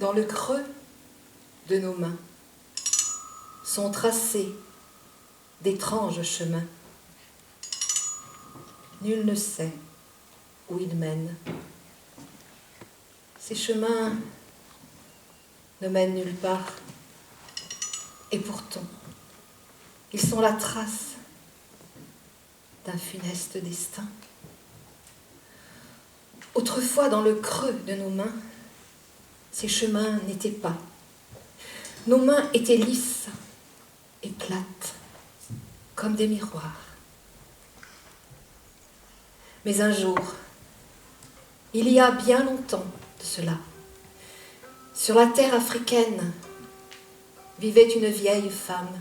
dans le creux de nos mains sont tracés d'étranges chemins. Nul ne sait où ils mènent. Ces chemins ne mènent nulle part. Et pourtant, ils sont la trace d'un funeste destin. Autrefois, dans le creux de nos mains, ces chemins n'étaient pas. Nos mains étaient lisses et plates, comme des miroirs. Mais un jour, il y a bien longtemps de cela, sur la terre africaine, vivait une vieille femme.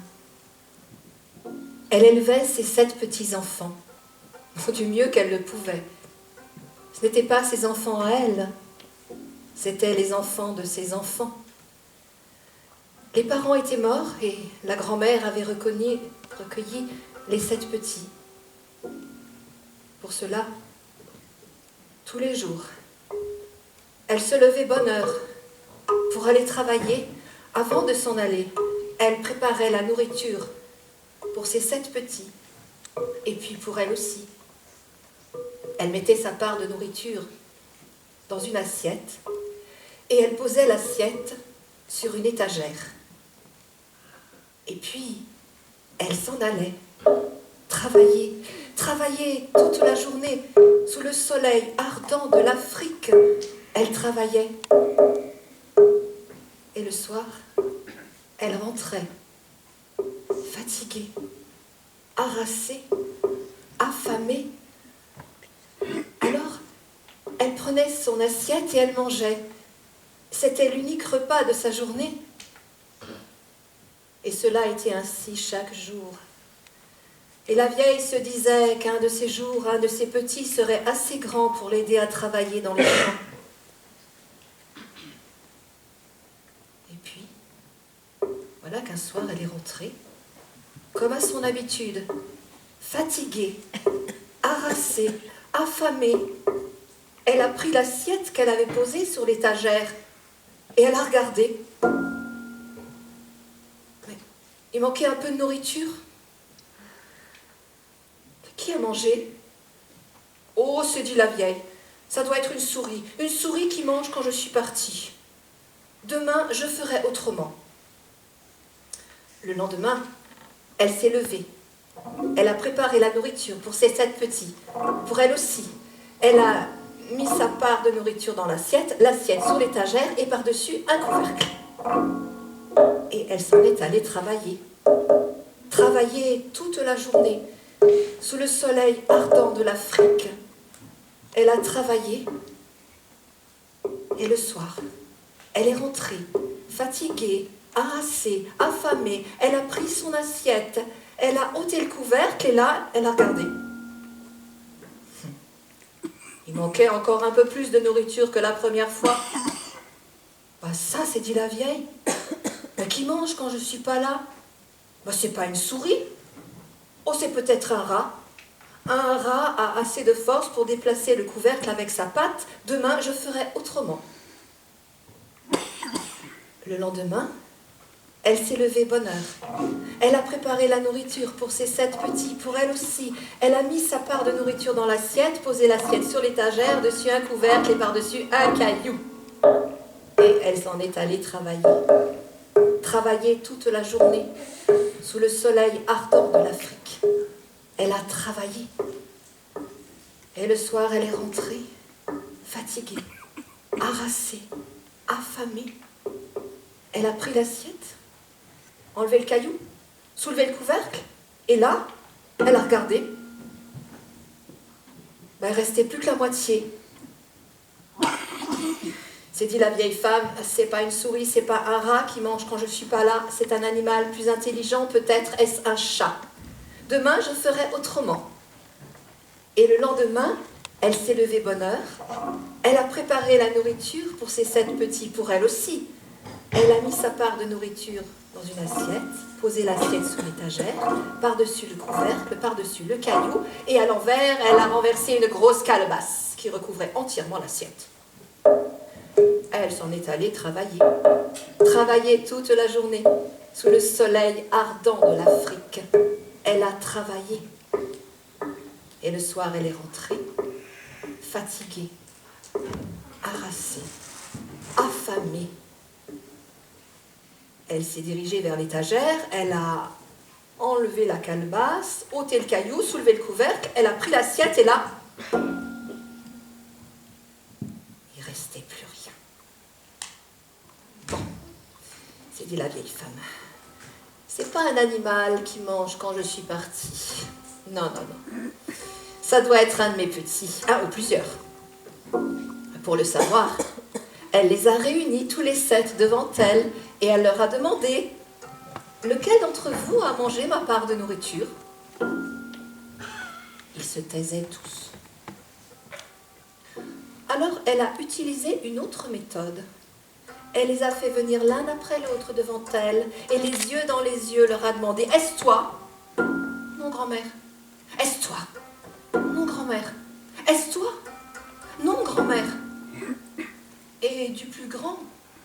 Elle élevait ses 7 petits-enfants, du mieux qu'elle le pouvait. Ce n'étaient pas ses enfants à elle, c'étaient les enfants de ses enfants. Les parents étaient morts et la grand-mère avait recueilli les 7 petits. Pour cela, tous les jours, elle se levait bonne heure pour aller travailler. Avant de s'en aller, elle préparait la nourriture pour ses 7 petits et puis pour elle aussi. Elle mettait sa part de nourriture dans une assiette et elle posait l'assiette sur une étagère. Et puis, elle s'en allait travailler toute la journée sous le soleil ardent de l'Afrique. Elle travaillait. Et le soir, elle rentrait, fatiguée, harassée, affamée. Alors, elle prenait son assiette et elle mangeait. C'était l'unique repas de sa journée. Et cela était ainsi chaque jour. Et la vieille se disait qu'un de ces jours, un de ses petits serait assez grand pour l'aider à travailler dans les champs. Et puis, voilà qu'un soir, elle est rentrée, comme à son habitude, fatiguée, harassée, affamée. Elle a pris l'assiette qu'elle avait posée sur l'étagère et elle a regardé. Mais il manquait un peu de nourriture. Qui a mangé? Oh, se dit la vieille, ça doit être une souris qui mange quand je suis partie. Demain, je ferai autrement. Le lendemain, elle s'est levée. Elle a préparé la nourriture pour ses 7 petits, pour elle aussi. Elle a mis sa part de nourriture dans l'assiette sur l'étagère et par-dessus un couvercle. Et elle s'en est allée travailler toute la journée sous le soleil ardent de l'Afrique. Elle a travaillé et le soir, elle est rentrée, fatiguée, harassée, affamée. Elle a pris son assiette, elle a ôté le couvercle et là, elle a regardé. Il manquait encore un peu plus de nourriture que la première fois. Bah ça, s'est dit la vieille. Mais qui mange quand je ne suis pas là? Bah c'est pas une souris. Oh, c'est peut-être un rat. Un rat a assez de force pour déplacer le couvercle avec sa patte. Demain, je ferai autrement. Le lendemain, elle s'est levée bonne heure. Elle a préparé la nourriture pour ses 7 petits, pour elle aussi. Elle a mis sa part de nourriture dans l'assiette, posé l'assiette sur l'étagère, dessus un couvercle et par-dessus un caillou. Et elle s'en est allée travailler toute la journée sous le soleil ardent de l'Afrique. Elle a travaillé. Et le soir, elle est rentrée, fatiguée, harassée, affamée. Elle a pris l'assiette, enlevé le caillou, soulevé le couvercle, et là, elle a regardé. Ben, il ne restait plus que la moitié. C'est dit la vieille femme, c'est pas une souris, c'est pas un rat qui mange quand je suis pas là, c'est un animal plus intelligent, peut-être est-ce un chat. Demain, je ferai autrement. Et le lendemain, elle s'est levée bonne heure, elle a préparé la nourriture pour ses 7 petits, pour elle aussi. Elle a mis sa part de nourriture dans une assiette, posé l'assiette sous l'étagère, par-dessus le couvercle, par-dessus le caillou, et à l'envers, elle a renversé une grosse calebasse qui recouvrait entièrement l'assiette. elle s'en est allée travailler. Travailler toute la journée, sous le soleil ardent de l'Afrique. Elle a travaillé. Et le soir, elle est rentrée, fatiguée, harassée, affamée. Elle s'est dirigée vers l'étagère, elle a enlevé la calebasse, ôté le caillou, soulevé le couvercle, elle a pris l'assiette et là, il restait plus rien. Bon, s'est dit la vieille femme, c'est pas un animal qui mange quand je suis partie. Non, non, non. Ça doit être un de mes petits, un ou plusieurs. Pour le savoir, elle les a réunis tous les 7 devant elle et elle leur a demandé « Lequel d'entre vous a mangé ma part de nourriture ?» Ils se taisaient tous. Alors elle a utilisé une autre méthode. Elle les a fait venir l'un après l'autre devant elle et les yeux dans les yeux leur a demandé « Est-ce toi ?»« Non, grand-mère. »« Est-ce toi ?»« Non, grand-mère. »« Est-ce toi ?»« Non, grand-mère. » Et du plus grand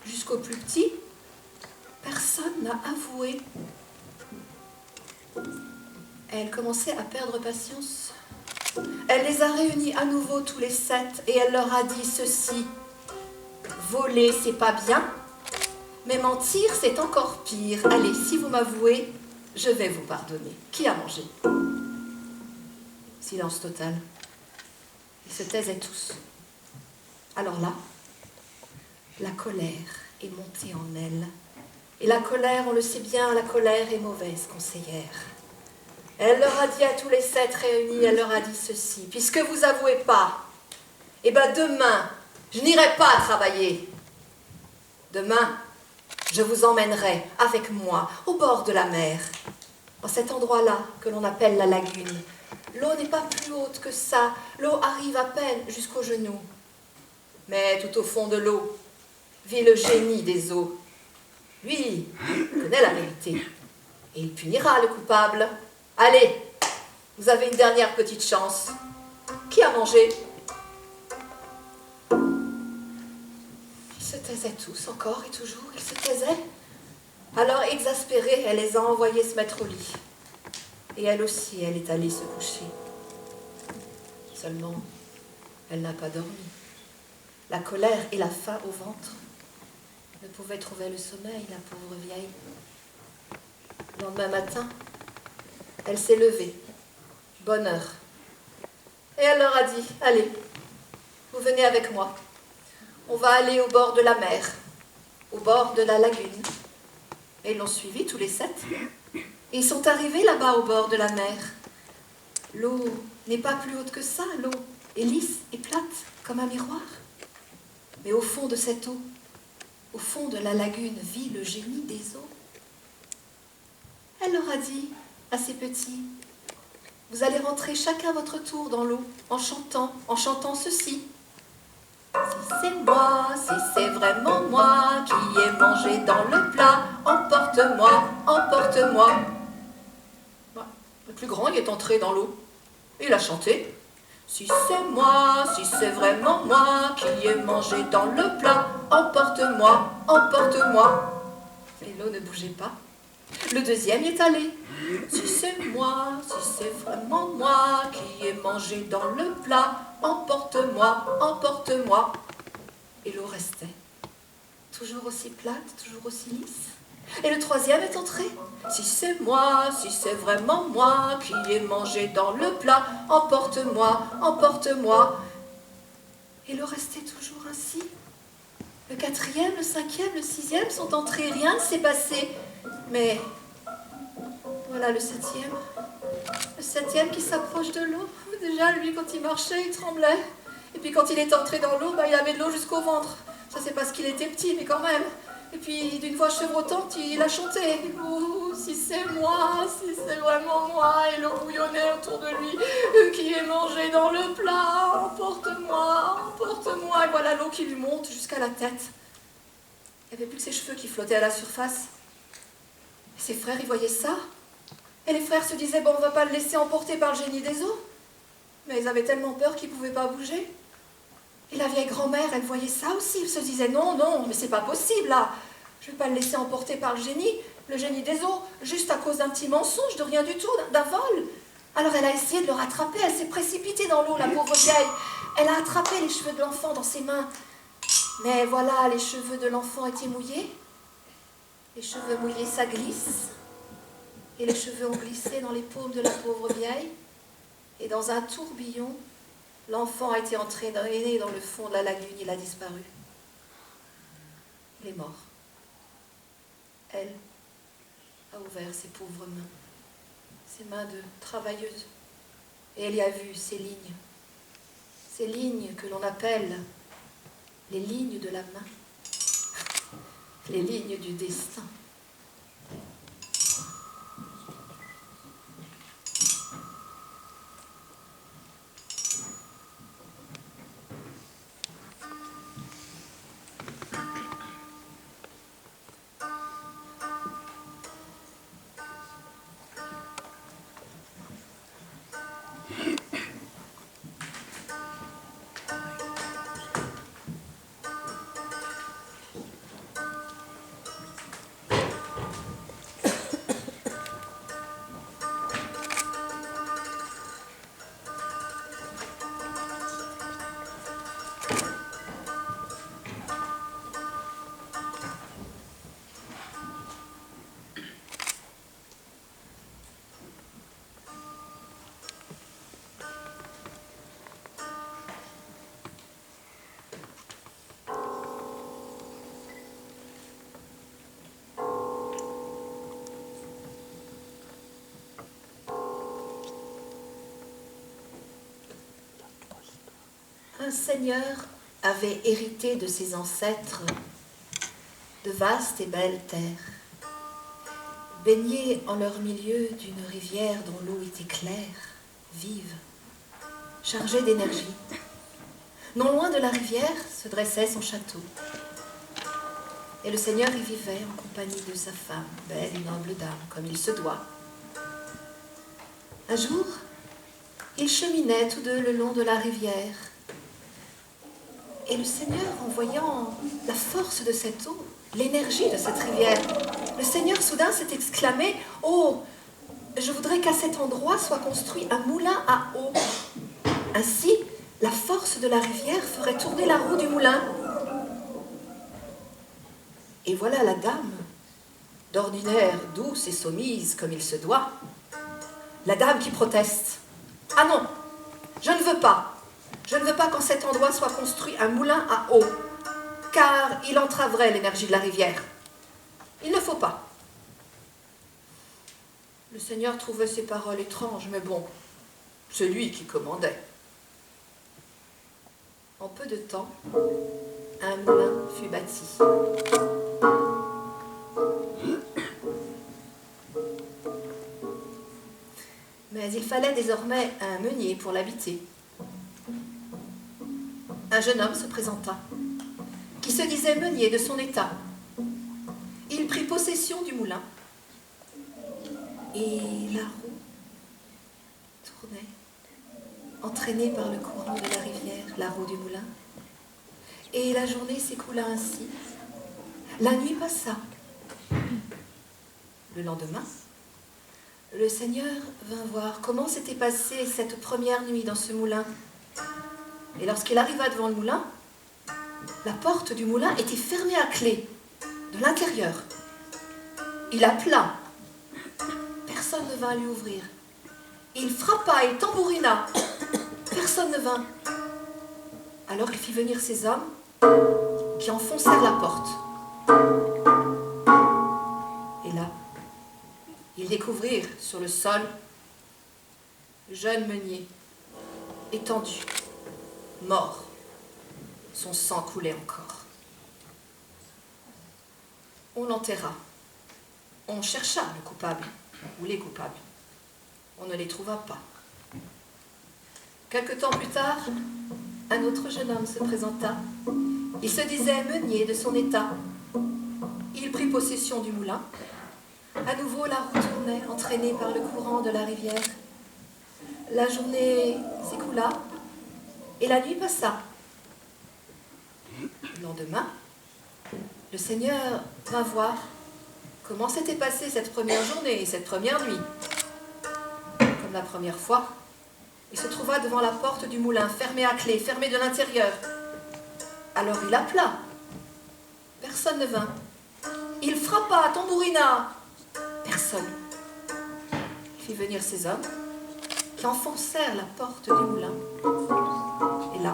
jusqu'au plus petit, personne n'a avoué. Elle commençait à perdre patience. Elle les a réunis à nouveau tous les 7 et elle leur a dit ceci. Voler, c'est pas bien, mais mentir, c'est encore pire. Allez, si vous m'avouez, je vais vous pardonner. Qui a mangé? Silence total. Ils se taisaient tous. Alors là, la colère est montée en elle. Et la colère, on le sait bien, la colère est mauvaise conseillère. Elle leur a dit à tous les 7 réunis, elle leur a dit ceci. Puisque vous avouez pas, eh bien demain, je n'irai pas travailler. Demain, je vous emmènerai avec moi au bord de la mer, dans cet endroit-là que l'on appelle la lagune. L'eau n'est pas plus haute que ça, l'eau arrive à peine jusqu'aux genoux. Mais tout au fond de l'eau vit le génie des eaux. Lui connaît la vérité et il punira le coupable. Allez, vous avez une dernière petite chance. Qui a mangé? Ils se taisaient tous, encore et toujours, ils se taisaient. Alors, exaspérée, elle les a envoyés se mettre au lit. Et elle aussi, elle est allée se coucher. Seulement, elle n'a pas dormi. La colère et la faim au ventre ne pouvaient trouver le sommeil, la pauvre vieille. Le lendemain matin, elle s'est levée. Bonne heure. Et elle leur a dit, allez, vous venez avec moi. On va aller au bord de la mer, au bord de la lagune. Et ils l'ont suivi tous les 7. Et ils sont arrivés là-bas au bord de la mer. L'eau n'est pas plus haute que ça, l'eau est lisse et plate comme un miroir. Mais au fond de cette eau, au fond de la lagune, vit le génie des eaux. Elle leur a dit à ses petits, vous allez rentrer chacun votre tour dans l'eau en chantant ceci. Si c'est moi, si c'est vraiment moi qui ai mangé dans le plat, emporte-moi, emporte-moi. Le plus grand y est entré dans l'eau. Il a chanté. Si c'est moi, si c'est vraiment moi qui ai mangé dans le plat, emporte-moi, emporte-moi. Et l'eau ne bougeait pas. Le deuxième y est allé. Si c'est moi, si c'est vraiment moi qui ai mangé dans le plat, emporte-moi, emporte-moi. Et l'eau restait, toujours aussi plate, toujours aussi lisse. Et le troisième est entré. Si c'est moi, si c'est vraiment moi qui ai mangé dans le plat, emporte-moi, emporte-moi. Et l'eau restait toujours ainsi. Le quatrième, le cinquième, le sixième sont entrés, rien ne s'est passé. Mais voilà le septième. Le septième qui s'approche de l'eau. Déjà, lui, quand il marchait, il tremblait. Et puis quand il est entré dans l'eau, il avait de l'eau jusqu'au ventre. Ça, c'est parce qu'il était petit, mais quand même. Et puis, d'une voix chevrotante, il a chanté. Oh, si c'est moi, si c'est vraiment moi, et l'eau bouillonnait autour de lui, qui est mangé dans le plat, emporte-moi, emporte-moi. Et voilà l'eau qui lui monte jusqu'à la tête. Il n'y avait plus que ses cheveux qui flottaient à la surface. Et ses frères, ils voyaient ça. Et les frères se disaient, bon, on va pas le laisser emporter par le génie des eaux. Mais ils avaient tellement peur qu'ils ne pouvaient pas bouger. Et la vieille grand-mère, elle voyait ça aussi. Elle se disait, non, non, mais c'est pas possible, là. Je ne vais pas le laisser emporter par le génie des eaux, juste à cause d'un petit mensonge, de rien du tout, d'un vol. Alors elle a essayé de le rattraper, elle s'est précipitée dans l'eau, la pauvre vieille. Elle a attrapé les cheveux de l'enfant dans ses mains. Mais voilà, les cheveux de l'enfant étaient mouillés. Les cheveux mouillés, ça glisse. Et les cheveux ont glissé dans les paumes de la pauvre vieille. Et dans un tourbillon, l'enfant a été entraîné dans le fond de la lagune, il a disparu. Il est mort. Elle a ouvert ses pauvres mains, ses mains de travailleuse, et elle y a vu ces lignes que l'on appelle les lignes de la main, les lignes du destin. Un seigneur avait hérité de ses ancêtres de vastes et belles terres, baignées en leur milieu d'une rivière dont l'eau était claire, vive, chargée d'énergie. Non loin de la rivière se dressait son château. Et le seigneur y vivait en compagnie de sa femme, belle et noble dame, comme il se doit. Un jour, ils cheminaient tous deux le long de la rivière. Et le Seigneur, en voyant la force de cette eau, l'énergie de cette rivière, le Seigneur soudain s'est exclamé « Oh, je voudrais qu'à cet endroit soit construit un moulin à eau. Ainsi, la force de la rivière ferait tourner la roue du moulin. » Et voilà la dame, d'ordinaire douce et soumise comme il se doit, la dame qui proteste. « Ah non, je ne veux pas. Je ne veux pas qu'en cet endroit soit construit un moulin à eau, car il entraverait l'énergie de la rivière. Il ne faut pas. » Le Seigneur trouvait ces paroles étranges, mais bon, c'est lui qui commandait. En peu de temps, un moulin fut bâti. Mais il fallait désormais un meunier pour l'habiter. Un jeune homme se présenta, qui se disait meunier de son état. Il prit possession du moulin, et la roue tournait, entraînée par le courant de la rivière, la roue du moulin. Et la journée s'écoula ainsi. La nuit passa. Le lendemain, le Seigneur vint voir comment s'était passée cette première nuit dans ce moulin. Et lorsqu'il arriva devant le moulin, la porte du moulin était fermée à clé, de l'intérieur. Il appela. Personne ne vint lui ouvrir. Il frappa, il tambourina. Personne ne vint. Alors il fit venir ses hommes qui enfoncèrent la porte. Et là, ils découvrirent sur le sol le jeune meunier, étendu, mort. Son sang coulait encore. On l'enterra. On chercha le coupable, ou les coupables. On ne les trouva pas. Quelque temps plus tard, un autre jeune homme se présenta. Il se disait meunier de son état. Il prit possession du moulin. À nouveau, la roue tournait, entraînée par le courant de la rivière. La journée s'écoula et la nuit passa. Le lendemain, le Seigneur vint voir comment s'était passée cette première journée et cette première nuit. Comme la première fois, il se trouva devant la porte du moulin, fermée à clé, fermée de l'intérieur. Alors il appela. Personne ne vint. Il frappa, tambourina. Personne. Il fit venir ses hommes qui enfoncèrent la porte du moulin. Et là,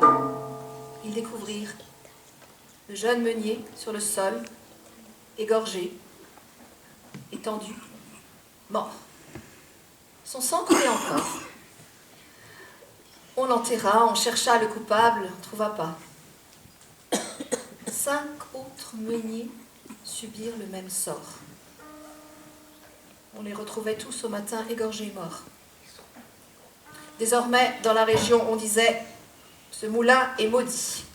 ils découvrirent le jeune meunier sur le sol, égorgé, étendu, mort. Son sang coulait encore. On l'enterra, on chercha le coupable, on ne trouva pas. 5 autres meuniers subirent le même sort. On les retrouvait tous au matin égorgés morts. Désormais, dans la région, on disait « ce moulin est maudit ».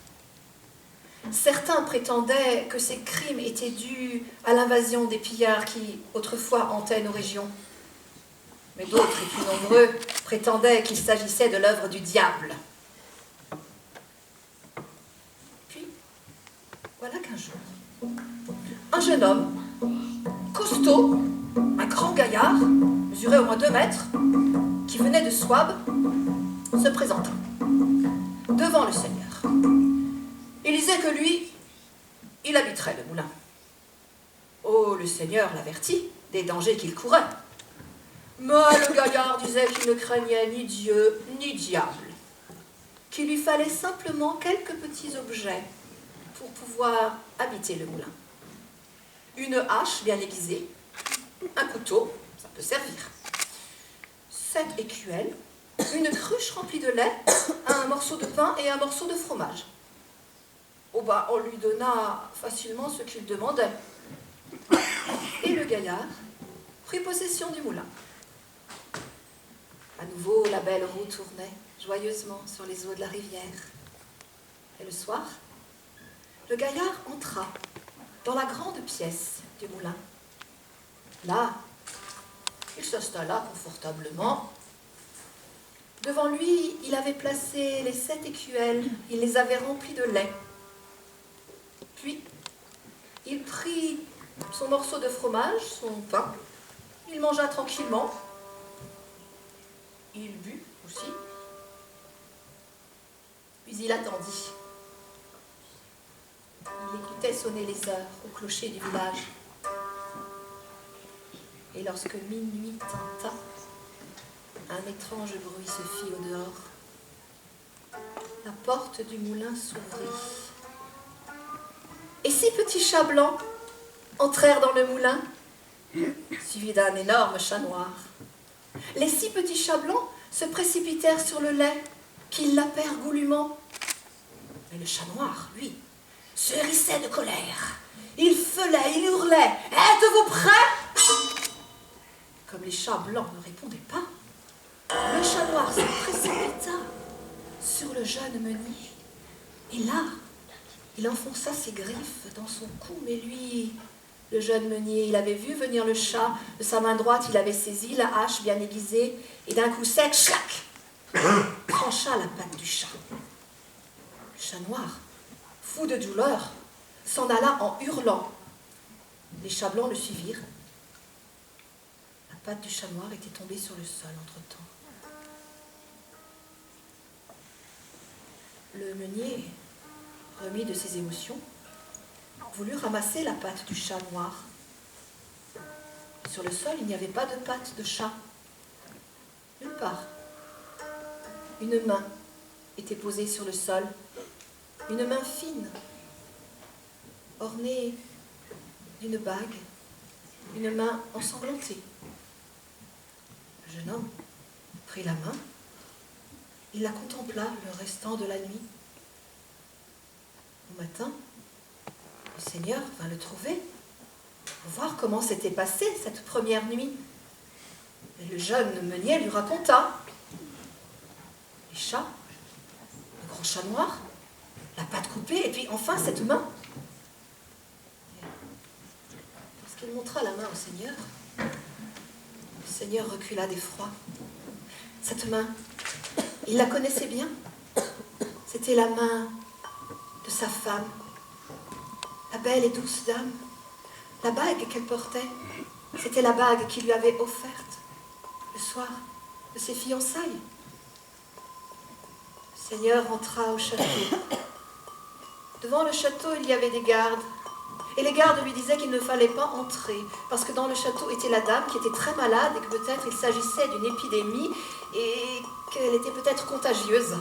Certains prétendaient que ces crimes étaient dus à l'invasion des pillards qui, autrefois, hantaient nos régions. Mais d'autres, et plus nombreux, prétendaient qu'il s'agissait de l'œuvre du diable. Puis, voilà qu'un jour, un jeune homme, costaud, un grand gaillard, mesuré au moins 2 mètres, qui venait de Souabe, se présenta devant le Seigneur. Il disait que lui, il habiterait le moulin. Oh, le Seigneur l'avertit des dangers qu'il courait. Mais le gaillard disait qu'il ne craignait ni Dieu ni diable, qu'il lui fallait simplement quelques petits objets pour pouvoir habiter le moulin. Une hache bien aiguisée, un couteau, ça peut servir, 7 écuelles, une cruche remplie de lait, un morceau de pain et un morceau de fromage. Oh bah, on lui donna facilement ce qu'il demandait. Et le gaillard prit possession du moulin. À nouveau, la belle roue tournait joyeusement sur les eaux de la rivière. Et le soir, le gaillard entra dans la grande pièce du moulin. Là, il s'installa confortablement. Devant lui, il avait placé les 7 écuelles, il les avait remplies de lait. Puis, il prit son morceau de fromage, son pain, il mangea tranquillement. Il but aussi, puis il attendit. Il écoutait sonner les heures au clocher du village. Et lorsque minuit tinta, un étrange bruit se fit au dehors. La porte du moulin s'ouvrit. Et 6 petits chats blancs entrèrent dans le moulin, suivis d'un énorme chat noir. Les 6 petits chats blancs se précipitèrent sur le lait, qu'ils lapèrent goulûment. Mais le chat noir, lui, se hérissait de colère. Il feulait, il hurlait. « Êtes-vous prêts ?» Comme les chats blancs ne répondaient pas, le chat noir se précipita sur le jeune meunier. Et là, il enfonça ses griffes dans son cou, mais lui, le jeune meunier, il avait vu venir le chat. De sa main droite, il avait saisi la hache bien aiguisée, et d'un coup sec, chlac, trancha la patte du chat. Le chat noir, fou de douleur, s'en alla en hurlant. Les chats blancs le suivirent. La patte du chat noir était tombée sur le sol entre-temps. Le meunier, remis de ses émotions, voulut ramasser la patte du chat noir. Sur le sol, il n'y avait pas de patte de chat. Nulle part. Une main était posée sur le sol, une main fine, ornée d'une bague, une main ensanglantée. Le jeune homme prit la main, il la contempla le restant de la nuit. Au matin, le Seigneur vint le trouver pour voir comment s'était passée cette première nuit. Et le jeune meunier lui raconta les chats, le grand chat noir, la patte coupée, et puis enfin cette main. Lorsqu'il montra la main au Seigneur, le Seigneur recula d'effroi. Cette main, il la connaissait bien. C'était la main de sa femme, la belle et douce dame. La bague qu'elle portait, c'était la bague qu'il lui avait offerte le soir de ses fiançailles. Le Seigneur entra au château. Devant le château, il y avait des gardes. Et les gardes lui disaient qu'il ne fallait pas entrer, parce que dans le château était la dame qui était très malade et que peut-être il s'agissait d'une épidémie et qu'elle était peut-être contagieuse.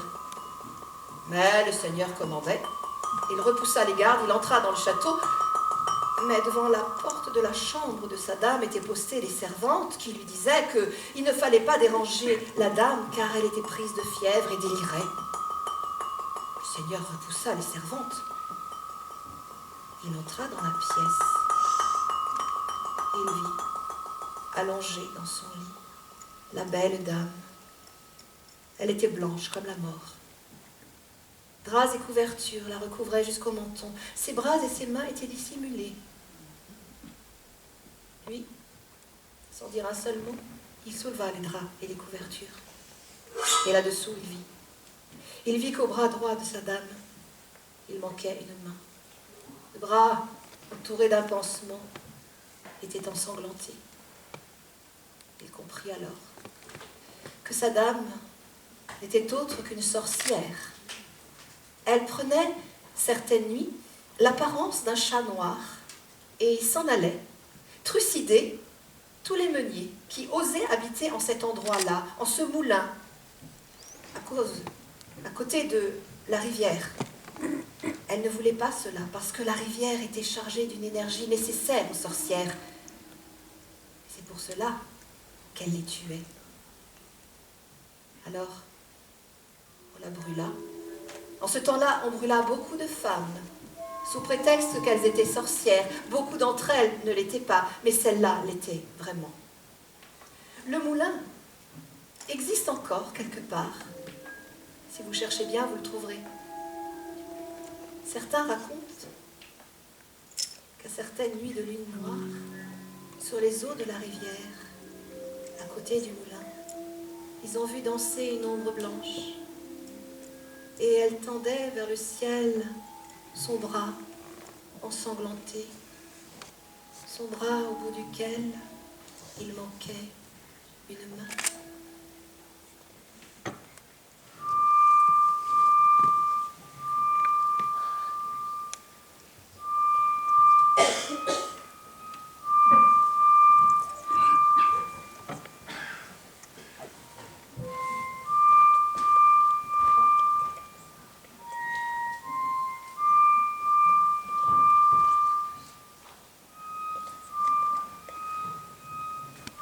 Mais le Seigneur commandait. Il repoussa les gardes, il entra dans le château, mais devant la porte de la chambre de sa dame étaient postées les servantes qui lui disaient qu'il ne fallait pas déranger la dame car elle était prise de fièvre et délirait. Le Seigneur repoussa les servantes. Il entra dans la pièce. Il vit, allongée dans son lit, la belle dame. Elle était blanche comme la mort. Draps et couvertures la recouvraient jusqu'au menton. Ses bras et ses mains étaient dissimulés. Lui, sans dire un seul mot, il souleva les draps et les couvertures. Et là-dessous, il vit. Il vit qu'au bras droit de sa dame, il manquait une main. Le bras, entouré d'un pansement, était ensanglanté. Il comprit alors que sa dame n'était autre qu'une sorcière. Elle prenait, certaines nuits, l'apparence d'un chat noir et s'en allait trucider tous les meuniers qui osaient habiter en cet endroit-là, en ce moulin, à côté de la rivière. Elle ne voulait pas cela, parce que la rivière était chargée d'une énergie nécessaire aux sorcières. C'est pour cela qu'elle les tuait. Alors, on la brûla. En ce temps-là, on brûla beaucoup de femmes, sous prétexte qu'elles étaient sorcières. Beaucoup d'entre elles ne l'étaient pas, mais celle-là l'était vraiment. Le moulin existe encore quelque part. Si vous cherchez bien, vous le trouverez. Certains racontent qu'à certaines nuits de lune noire, sur les eaux de la rivière, à côté du moulin, ils ont vu danser une ombre blanche. Et elle tendait vers le ciel son bras ensanglanté, son bras au bout duquel il manquait une main.